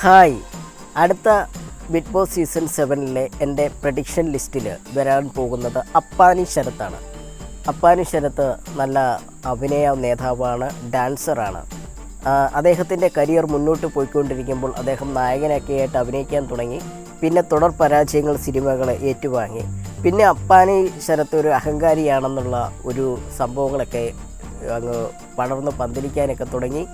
Hi, അടുത്ത big boss season 7-ലെ എൻ്റെ prediction ലിസ്റ്റിൽ വരാൻ പോകുന്നത് അപ്പാനി ശരത്താണ്. അപ്പാനി ശരത്ത് നല്ല അഭിനയ നേതാവാണ്, ഡാൻസറാണ്. അദ്ദേഹത്തിൻ്റെ കരിയർ മുന്നോട്ട് പോയിക്കൊണ്ടിരിക്കുമ്പോൾ അദ്ദേഹം നായകനൊക്കെയായിട്ട് അഭിനയിക്കാൻ തുടങ്ങി. പിന്നെ തുടർ പരാജയങ്ങൾ സിനിമകളെ ഏറ്റുവാങ്ങി. പിന്നെ അപ്പാനി ശരത്ത് ഒരു അഹങ്കാരിയാണെന്നുള്ള ഒരു സംഭവങ്ങളൊക്കെ അങ്ങ് പടർന്ന് പന്തലിക്കാനൊക്കെ തുടങ്ങി.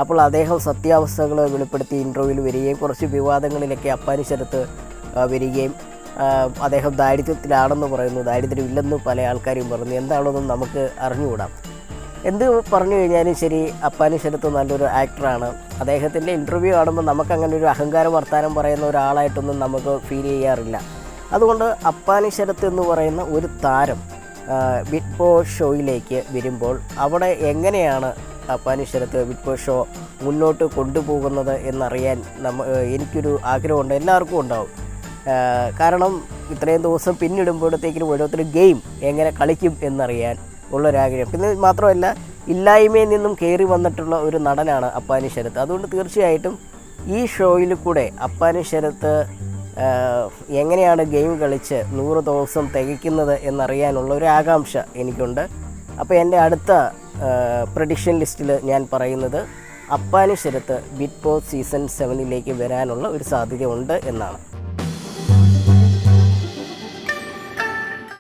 അപ്പോൾ അദ്ദേഹം സത്യാവസ്ഥകൾ വെളിപ്പെടുത്തി ഇൻ്റർവ്യൂവിൽ വരികയും കുറച്ച് വിവാദങ്ങളിലൊക്കെ അപ്പാനി ശരത്ത് വരികയും അദ്ദേഹം ദാരിദ്ര്യത്തിലാണെന്ന് പറയുന്നു, ദാരിദ്ര്യമില്ലെന്ന് പല ആൾക്കാരും പറഞ്ഞു. എന്താണെന്നും നമുക്ക് അറിഞ്ഞുകൂടാം. എന്ത് പറഞ്ഞു കഴിഞ്ഞാലും ശരി, അപ്പാനി ശരത്ത് നല്ലൊരു ആക്ടറാണ്. അദ്ദേഹത്തിൻ്റെ ഇൻ്റർവ്യൂ കാണുമ്പോൾ നമുക്കങ്ങനെ ഒരു അഹങ്കാര വർത്താനം പറയുന്ന ഒരാളായിട്ടൊന്നും നമുക്ക് ഫീൽ ചെയ്യാറില്ല. അതുകൊണ്ട് അപ്പാനി ശരത്ത് എന്ന് പറയുന്ന ഒരു താരം ബിഗ് ബോസ് ഷോയിലേക്ക് വരുമ്പോൾ അവിടെ എങ്ങനെയാണ് Appani Sarath big Boss show മുന്നോട്ട് കൊണ്ടുപോകുന്നത് എന്നറിയാൻ എനിക്കൊരു ആഗ്രഹമുണ്ട്, എല്ലാവർക്കും ഉണ്ടാവും. കാരണം ഇത്രയും ദിവസം പിന്നിടുമ്പോഴത്തേക്കിനും ഓരോരുത്തരും ഗെയിം എങ്ങനെ കളിക്കും എന്നറിയാൻ ഉള്ളൊരാഗ്രഹം. പിന്നെ മാത്രമല്ല, ഇല്ലായ്മയിൽ നിന്നും കയറി വന്നിട്ടുള്ള ഒരു നടനാണ് അപ്പാനി ശരത്ത്. അതുകൊണ്ട് തീർച്ചയായിട്ടും ഈ ഷോയിൽ കൂടെ അപ്പാനി ശരത്ത് എങ്ങനെയാണ് ഗെയിം കളിച്ച് 100 ദിവസം തികയ്ക്കുന്നത് എന്നറിയാനുള്ള ഒരു ആകാംക്ഷ എനിക്കുണ്ട്. അപ്പോൾ എൻ്റെ അടുത്ത പ്രഡിക്ഷൻ ലിസ്റ്റിൽ ഞാൻ പറയുന്നത് Appani Sarath big boss season 7-ലേക്ക് വരാനുള്ള ഒരു സാധ്യത ഉണ്ട് എന്നാണ്.